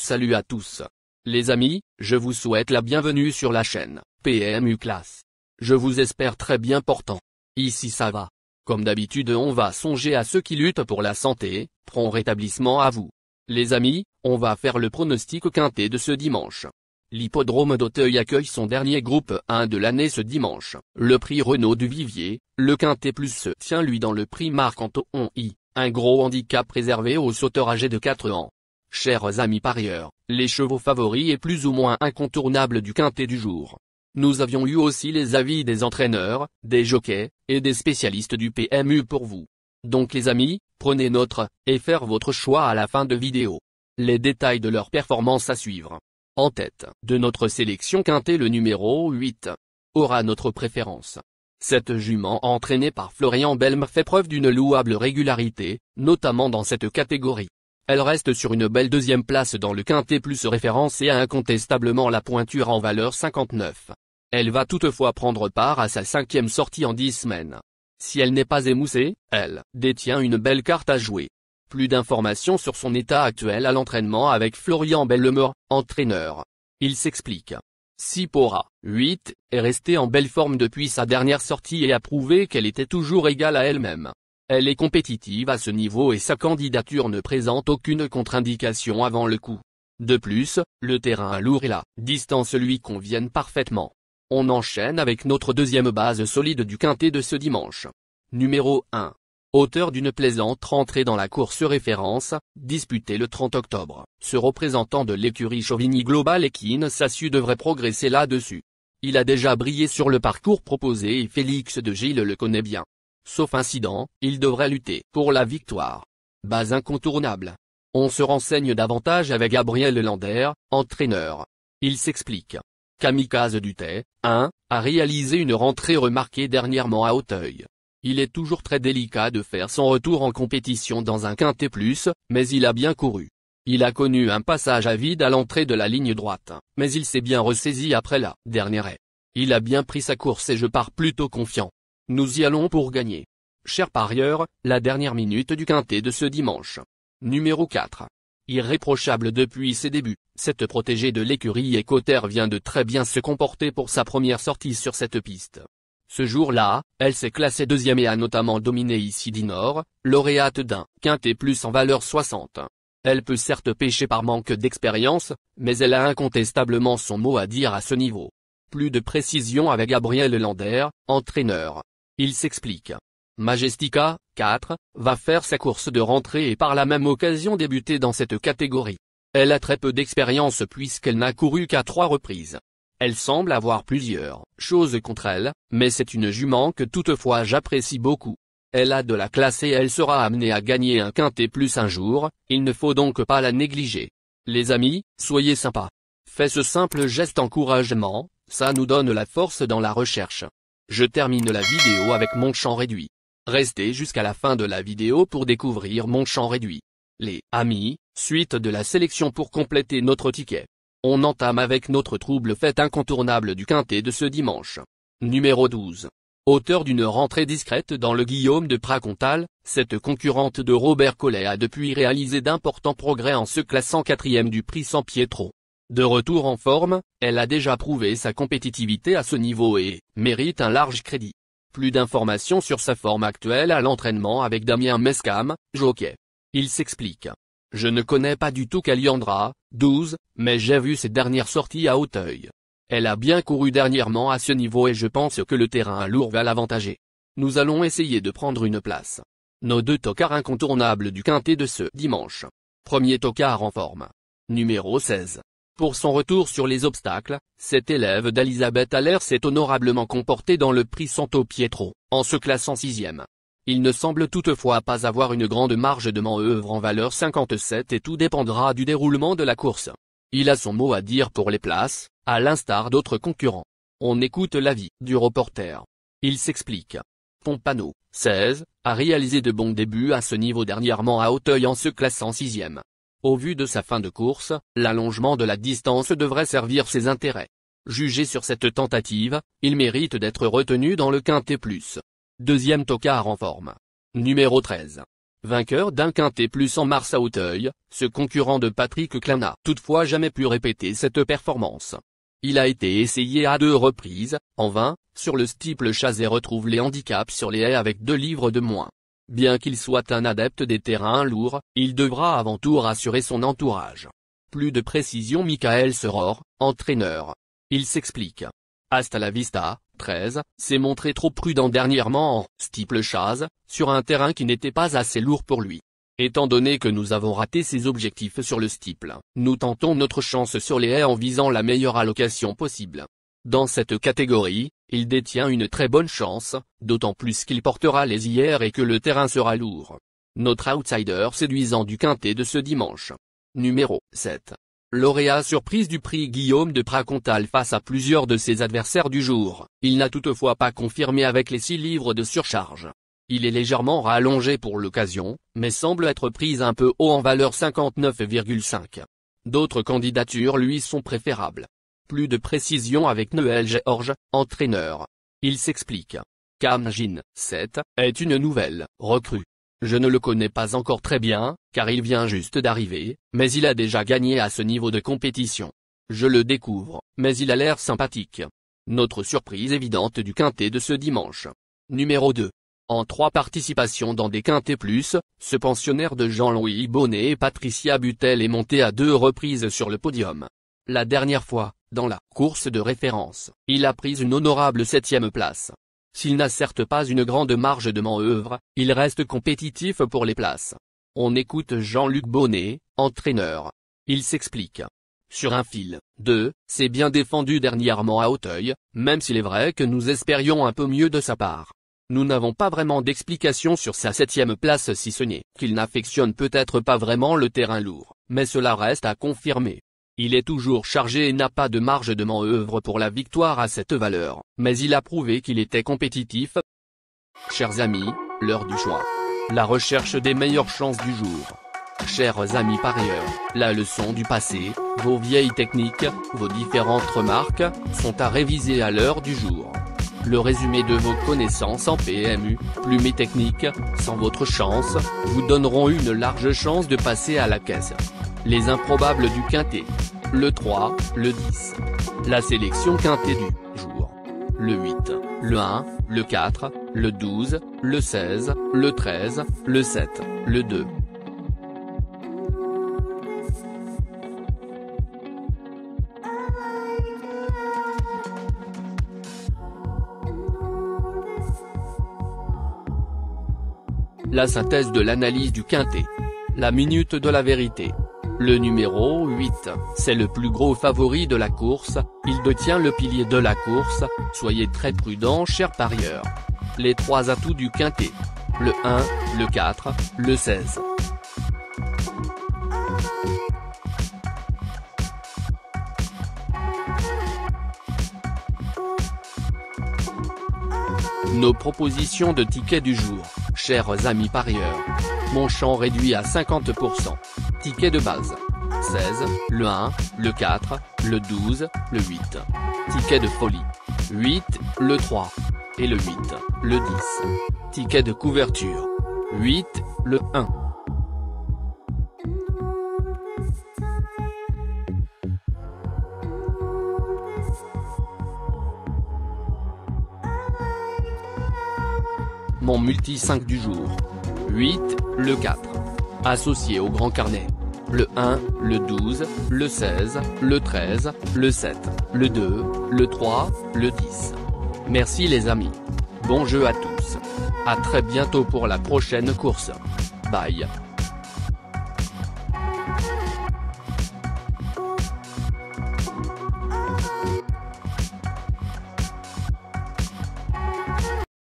Salut à tous. Les amis, je vous souhaite la bienvenue sur la chaîne PMU Classe. Je vous espère très bien portant. Ici ça va. Comme d'habitude on va songer à ceux qui luttent pour la santé, prompt rétablissement à vous. Les amis, on va faire le pronostic quintet de ce dimanche. L'hippodrome d'Auteuil accueille son dernier groupe 1 de l'année ce dimanche. Le prix Renaud du Vivier, le quintet plus se tient lui dans le prix Marc-Antoine I, un gros handicap réservé aux sauteurs âgés de 4 ans. Chers amis parieurs, les chevaux favoris et plus ou moins incontournables du quintet du jour. Nous avions eu aussi les avis des entraîneurs, des jockeys, et des spécialistes du PMU pour vous. Donc les amis, prenez note, et faire votre choix à la fin de vidéo. Les détails de leur performance à suivre. En tête de notre sélection quintet le numéro 8. Aura notre préférence. Cette jument entraînée par Florian Belme fait preuve d'une louable régularité, notamment dans cette catégorie. Elle reste sur une belle deuxième place dans le quintet plus référence et a incontestablement la pointure en valeur 59. Elle va toutefois prendre part à sa 5e sortie en 10 semaines. Si elle n'est pas émoussée, elle détient une belle carte à jouer. Plus d'informations sur son état actuel à l'entraînement avec Florian Belme, entraîneur. Il s'explique. Sipora, 8, est restée en belle forme depuis sa dernière sortie et a prouvé qu'elle était toujours égale à elle-même. Elle est compétitive à ce niveau et sa candidature ne présente aucune contre-indication avant le coup. De plus, le terrain lourd et la distance lui conviennent parfaitement. On enchaîne avec notre deuxième base solide du quintet de ce dimanche. Numéro 1. Auteur d'une plaisante rentrée dans la course référence, disputée le 30 octobre. Ce représentant de l'écurie Chauvigny Global Équine SASU devrait progresser là-dessus. Il a déjà brillé sur le parcours proposé et Félix de Gilles le connaît bien. Sauf incident, il devrait lutter pour la victoire. Base incontournable. On se renseigne davantage avec Gabriel Lander, entraîneur. Il s'explique. Kamikaze Dutet, 1, a réalisé une rentrée remarquée dernièrement à Auteuil. Il est toujours très délicat de faire son retour en compétition dans un quintet plus, mais il a bien couru. Il a connu un passage à vide à l'entrée de la ligne droite, mais il s'est bien ressaisi après la dernière haie. Il a bien pris sa course et je pars plutôt confiant. Nous y allons pour gagner. Chers parieurs, la dernière minute du quintet de ce dimanche. Numéro 4. Irréprochable depuis ses débuts, cette protégée de l'écurie Écotaire vient de très bien se comporter pour sa première sortie sur cette piste. Ce jour-là, elle s'est classée deuxième et a notamment dominé Ici Nord, lauréate d'un quintet plus en valeur 60. Elle peut certes pécher par manque d'expérience, mais elle a incontestablement son mot à dire à ce niveau. Plus de précision avec Gabriel Lander, entraîneur. Il s'explique. Majestica, 4, va faire sa course de rentrée et par la même occasion débuter dans cette catégorie. Elle a très peu d'expérience puisqu'elle n'a couru qu'à 3 reprises. Elle semble avoir plusieurs choses contre elle, mais c'est une jument que toutefois j'apprécie beaucoup. Elle a de la classe et elle sera amenée à gagner un quintet plus un jour, il ne faut donc pas la négliger. Les amis, soyez sympas. Faites ce simple geste encouragement, ça nous donne la force dans la recherche. Je termine la vidéo avec mon champ réduit. Restez jusqu'à la fin de la vidéo pour découvrir mon champ réduit. Les amis, suite de la sélection pour compléter notre ticket. On entame avec notre trouble fête incontournable du quintet de ce dimanche. Numéro 12. Auteur d'une rentrée discrète dans le Guillaume de Pracontal, cette concurrente de Robert Collet a depuis réalisé d'importants progrès en se classant 4e du prix San Pietro. De retour en forme, elle a déjà prouvé sa compétitivité à ce niveau et mérite un large crédit. Plus d'informations sur sa forme actuelle à l'entraînement avec Damien Mescam, jockey. Il s'explique. Je ne connais pas du tout Caliandra, 12, mais j'ai vu ses dernières sorties à Auteuil. Elle a bien couru dernièrement à ce niveau et je pense que le terrain lourd va l'avantager. Nous allons essayer de prendre une place. Nos 2 tocards incontournables du quintet de ce dimanche. Premier tocard en forme. Numéro 16. Pour son retour sur les obstacles, cet élève d'Elisabeth Haller s'est honorablement comporté dans le prix Santo Pietro, en se classant 6e. Il ne semble toutefois pas avoir une grande marge de manœuvre en valeur 57 et tout dépendra du déroulement de la course. Il a son mot à dire pour les places, à l'instar d'autres concurrents. On écoute l'avis du reporter. Il s'explique. Pompano, 16, a réalisé de bons débuts à ce niveau dernièrement à Auteuil en se classant 6e. Au vu de sa fin de course, l'allongement de la distance devrait servir ses intérêts. Jugé sur cette tentative, il mérite d'être retenu dans le quintet plus. Deuxième tocard en forme. Numéro 13. vainqueur d'un quintet plus en mars à Auteuil, ce concurrent de Patrick Klein n'a toutefois jamais pu répéter cette performance. Il a été essayé à 2 reprises, en vain, sur le steeple Chase et retrouve les handicaps sur les haies avec 2 livres de moins. Bien qu'il soit un adepte des terrains lourds, il devra avant tout rassurer son entourage. Plus de précision. Michael Seror, entraîneur. Il s'explique. Hasta la vista, 13, s'est montré trop prudent dernièrement en steeple Chase, sur un terrain qui n'était pas assez lourd pour lui. Étant donné que nous avons raté ses objectifs sur le steeple, nous tentons notre chance sur les haies en visant la meilleure allocation possible. Dans cette catégorie, il détient une très bonne chance, d'autant plus qu'il portera les hier et que le terrain sera lourd. Notre outsider séduisant du quintet de ce dimanche. Numéro 7. Lauréat surprise du prix Guillaume de Pracontal face à plusieurs de ses adversaires du jour, il n'a toutefois pas confirmé avec les 6 livres de surcharge. Il est légèrement rallongé pour l'occasion, mais semble être pris un peu haut en valeur 59,5. D'autres candidatures lui sont préférables. Plus de précision avec Noël Georges, entraîneur. Il s'explique. Cam Jin, 7, est une nouvelle recrue. Je ne le connais pas encore très bien, car il vient juste d'arriver, mais il a déjà gagné à ce niveau de compétition. Je le découvre, mais il a l'air sympathique. Notre surprise évidente du quintet de ce dimanche. Numéro 2. En 3 participations dans des quintets plus, ce pensionnaire de Jean-Louis Bonnet et Patricia Butel est monté à 2 reprises sur le podium. La dernière fois, dans la course de référence, il a pris une honorable 7e place. S'il n'a certes pas une grande marge de manœuvre, il reste compétitif pour les places. On écoute Jean-Luc Bonnet, entraîneur. Il s'explique. Sur un fil, 2, s'est bien défendu dernièrement à Auteuil, même s'il est vrai que nous espérions un peu mieux de sa part. Nous n'avons pas vraiment d'explication sur sa 7e place si ce n'est qu'il n'affectionne peut-être pas vraiment le terrain lourd, mais cela reste à confirmer. Il est toujours chargé et n'a pas de marge de manœuvre pour la victoire à cette valeur, mais il a prouvé qu'il était compétitif. Chers amis, l'heure du choix. La recherche des meilleures chances du jour. Chers amis parieurs, la leçon du passé, vos vieilles techniques, vos différentes remarques, sont à réviser à l'heure du jour. Le résumé de vos connaissances en PMU, plumes et techniques, sans votre chance, vous donneront une large chance de passer à la caisse. Les improbables du quintet. Le 3, le 10. La sélection quintet du jour. Le 8, le 1, le 4, le 12, le 16, le 13, le 7, le 2. La synthèse de l'analyse du quintet. La minute de la vérité. Le numéro 8, c'est le plus gros favori de la course, il détient le pilier de la course, soyez très prudents chers parieurs. Les 3 atouts du quintet. Le 1, le 4, le 16. Nos propositions de tickets du jour, chers amis parieurs. Mon champ réduit à 50%. Ticket de base. 16, le 1, le 4, le 12, le 8. Ticket de folie. 8, le 3. Et le 8, le 10. Ticket de couverture. 8, le 1. Mon multi 5 du jour. 8, le 4. Associé au grand carnet. Le 1, le 12, le 16, le 13, le 7, le 2, le 3, le 10. Merci les amis. Bon jeu à tous. À très bientôt pour la prochaine course. Bye.